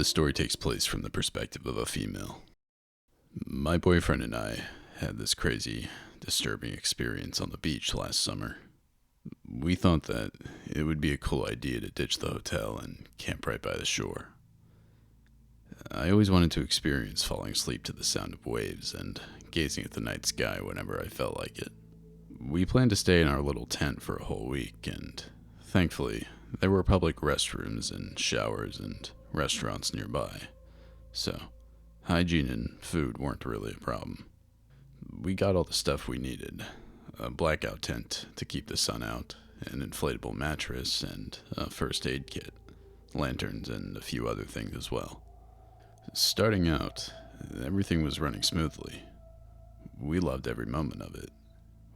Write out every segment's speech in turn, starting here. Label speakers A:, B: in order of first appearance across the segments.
A: The story takes place from the perspective of a female. My boyfriend and I had this crazy, disturbing experience on the beach last summer. We thought that it would be a cool idea to ditch the hotel and camp right by the shore. I always wanted to experience falling asleep to the sound of waves and gazing at the night sky whenever I felt like it. We planned to stay in our little tent for a whole week, and thankfully, there were public restrooms and showers and restaurants nearby, so hygiene and food weren't really a problem. We got all the stuff we needed: a blackout tent to keep the sun out, an inflatable mattress, and a first aid kit, lanterns, and a few other things as well. Starting out, everything was running smoothly. We loved every moment of it.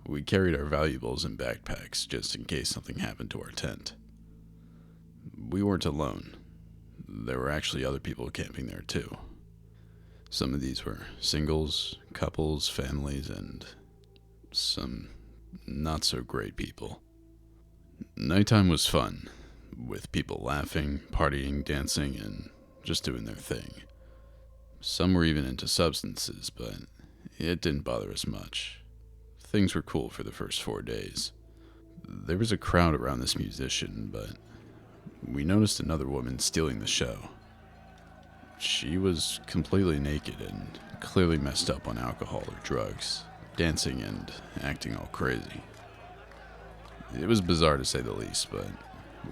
A: We carried our valuables in backpacks just in case something happened to our tent. We weren't alone. There were actually other people camping there too. Some of these were singles, couples, families, and some not so great people. Nighttime was fun, with people laughing, partying, dancing, and just doing their thing. Some were even into substances, but it didn't bother us much. Things were cool for the first 4 days. There was a crowd around this musician, but we noticed another woman stealing the show. She was completely naked and clearly messed up on alcohol or drugs, dancing and acting all crazy. It was bizarre to say the least, but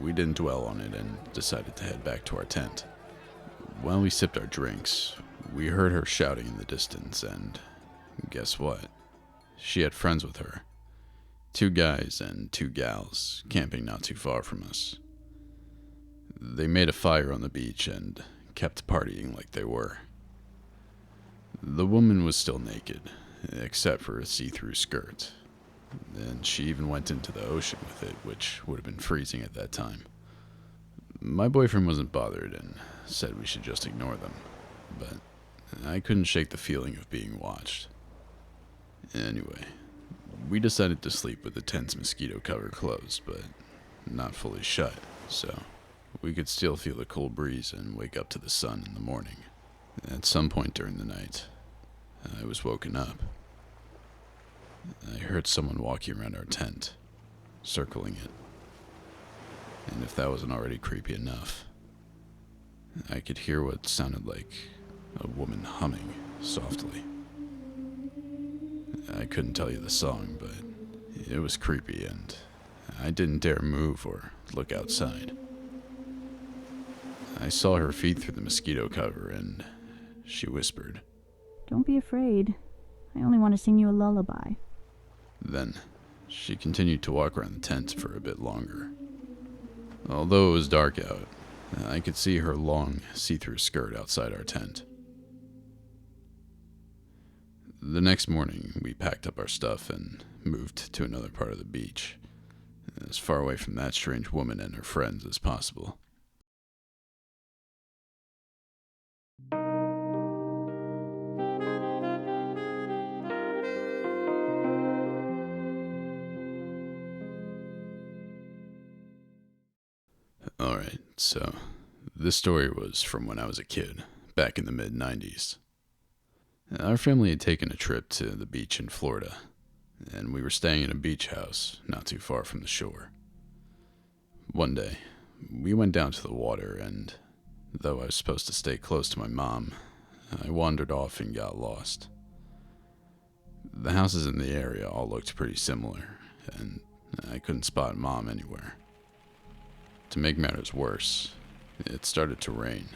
A: we didn't dwell on it and decided to head back to our tent. While we sipped our drinks, we heard her shouting in the distance, and guess what? She had friends with her. 2 guys and 2 gals, camping not too far from us. They made a fire on the beach and kept partying like they were. The woman was still naked, except for a see-through skirt, and she even went into the ocean with it, which would have been freezing at that time. My boyfriend wasn't bothered and said we should just ignore them, but I couldn't shake the feeling of being watched. Anyway, we decided to sleep with the tent's mosquito cover closed, but not fully shut, so we could still feel the cool breeze and wake up to the sun in the morning. At some point during the night, I was woken up. I heard someone walking around our tent, circling it. And if that wasn't already creepy enough, I could hear what sounded like a woman humming softly. I couldn't tell you the song, but it was creepy, and I didn't dare move or look outside. I saw her feed through the mosquito cover, and she whispered,
B: "Don't be afraid. I only want to sing you a lullaby."
A: Then she continued to walk around the tent for a bit longer. Although it was dark out, I could see her long, see-through skirt outside our tent. The next morning, we packed up our stuff and moved to another part of the beach, as far away from that strange woman and her friends as possible. Alright, so this story was from when I was a kid, back in the mid-90s. Our family had taken a trip to the beach in Florida, and we were staying in a beach house not too far from the shore. One day, we went down to the water, and though I was supposed to stay close to my mom, I wandered off and got lost. The houses in the area all looked pretty similar, and I couldn't spot Mom anywhere. To make matters worse, it started to rain.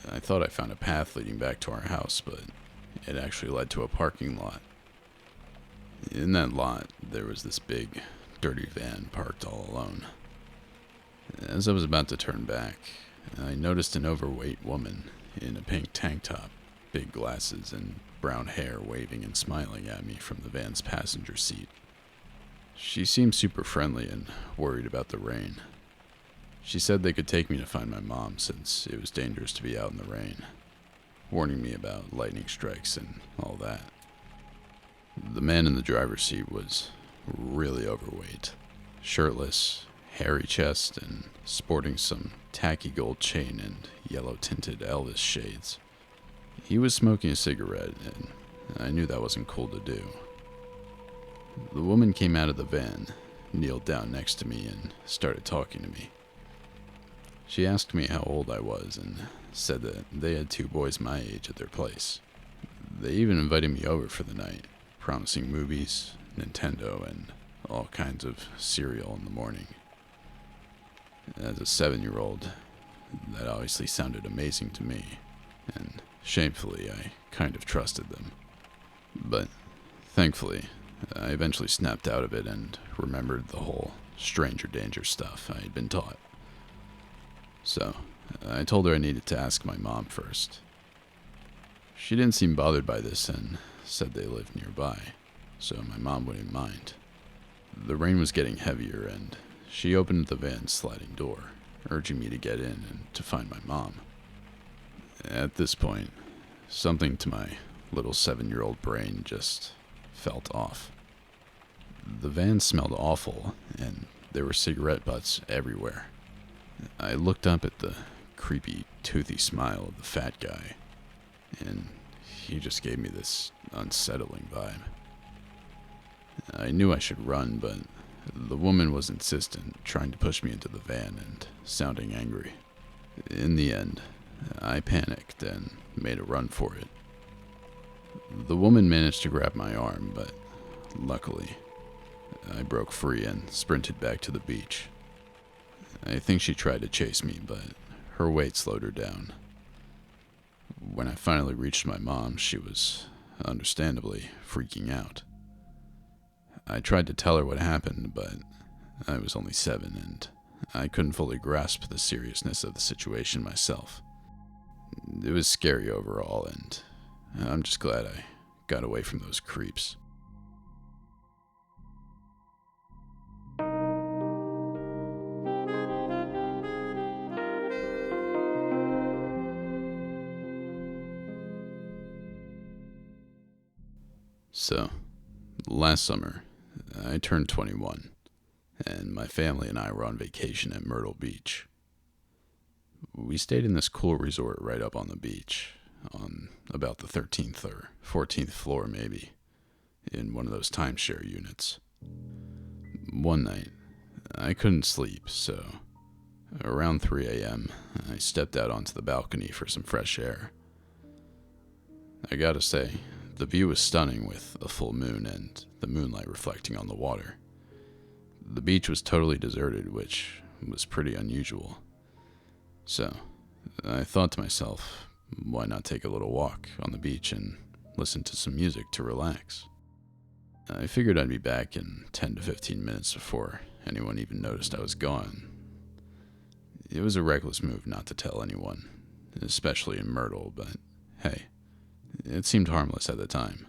A: I thought I found a path leading back to our house, but it actually led to a parking lot. In that lot, there was this big, dirty van parked all alone. As I was about to turn back, I noticed an overweight woman in a pink tank top, big glasses, and brown hair waving and smiling at me from the van's passenger seat. She seemed super friendly and worried about the rain. She said they could take me to find my mom since it was dangerous to be out in the rain, warning me about lightning strikes and all that. The man in the driver's seat was really overweight, shirtless, hairy chest and sporting some tacky gold chain and yellow-tinted Elvis shades. He was smoking a cigarette, and I knew that wasn't cool to do. The woman came out of the van, kneeled down next to me, and started talking to me. She asked me how old I was and said that they had 2 boys my age at their place. They even invited me over for the night, promising movies, Nintendo, and all kinds of cereal in the morning. As a 7-year-old, that obviously sounded amazing to me, and shamefully, I kind of trusted them. But thankfully, I eventually snapped out of it and remembered the whole stranger danger stuff I had been taught. So, I told her I needed to ask my mom first. She didn't seem bothered by this and said they lived nearby, so my mom wouldn't mind. The rain was getting heavier, and she opened the van's sliding door, urging me to get in and to find my mom. At this point, something to my little 7-year-old brain just felt off. The van smelled awful, and there were cigarette butts everywhere. I looked up at the creepy, toothy smile of the fat guy, and he just gave me this unsettling vibe. I knew I should run, but the woman was insistent, trying to push me into the van and sounding angry. In the end, I panicked and made a run for it. The woman managed to grab my arm, but luckily, I broke free and sprinted back to the beach. I think she tried to chase me, but her weight slowed her down. When I finally reached my mom, she was, understandably, freaking out. I tried to tell her what happened, but I was only 7 and I couldn't fully grasp the seriousness of the situation myself. It was scary overall, and I'm just glad I got away from those creeps. So, last summer, I turned 21, and my family and I were on vacation at Myrtle Beach. We stayed in this cool resort right up on the beach, on about the 13th or 14th floor maybe, in one of those timeshare units. One night, I couldn't sleep, so around 3 a.m., I stepped out onto the balcony for some fresh air. I gotta say, the view was stunning with a full moon and the moonlight reflecting on the water. The beach was totally deserted, which was pretty unusual. So, I thought to myself, why not take a little walk on the beach and listen to some music to relax? I figured I'd be back in 10 to 15 minutes before anyone even noticed I was gone. It was a reckless move not to tell anyone, especially in Myrtle, but hey, it seemed harmless at the time.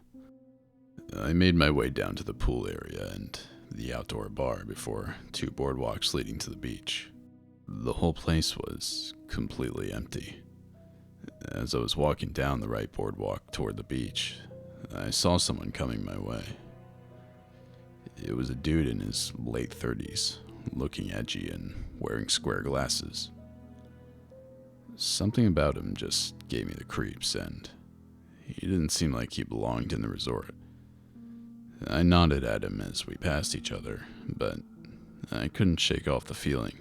A: I made my way down to the pool area and the outdoor bar before 2 boardwalks leading to the beach. The whole place was completely empty. As I was walking down the right boardwalk toward the beach, I saw someone coming my way. It was a dude in his late 30s, looking edgy and wearing square glasses. Something about him just gave me the creeps, and he didn't seem like he belonged in the resort. I nodded at him as we passed each other, but I couldn't shake off the feeling.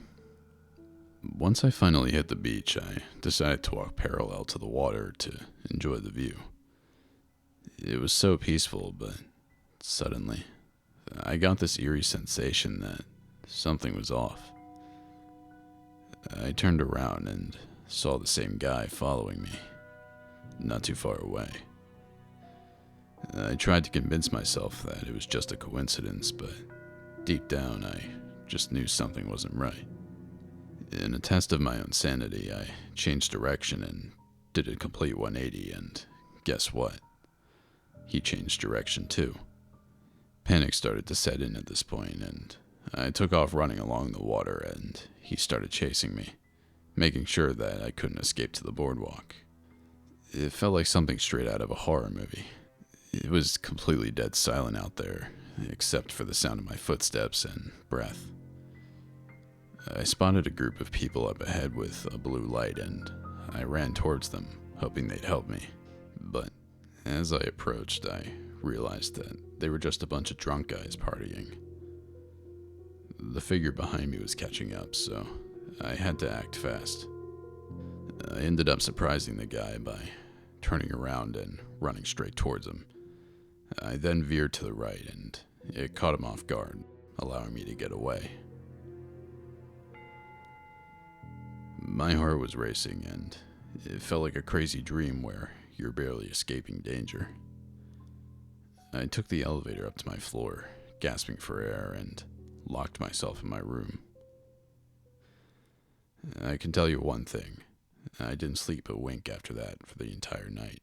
A: Once I finally hit the beach, I decided to walk parallel to the water to enjoy the view. It was so peaceful, but suddenly, I got this eerie sensation that something was off. I turned around and saw the same guy following me, not too far away. I tried to convince myself that it was just a coincidence, but deep down I just knew something wasn't right. In a test of my own sanity, I changed direction and did a complete 180, and guess what? He changed direction too. Panic started to set in at this point, and I took off running along the water, and he started chasing me, making sure that I couldn't escape to the boardwalk. It felt like something straight out of a horror movie. It was completely dead silent out there, except for the sound of my footsteps and breath. I spotted a group of people up ahead with a blue light, and I ran towards them, hoping they'd help me. But as I approached, I realized that they were just a bunch of drunk guys partying. The figure behind me was catching up, so I had to act fast. I ended up surprising the guy by turning around and running straight towards him. I then veered to the right, and it caught him off guard, allowing me to get away. My heart was racing, and it felt like a crazy dream where you're barely escaping danger. I took the elevator up to my floor, gasping for air, and locked myself in my room. I can tell you one thing. I didn't sleep a wink after that for the entire night.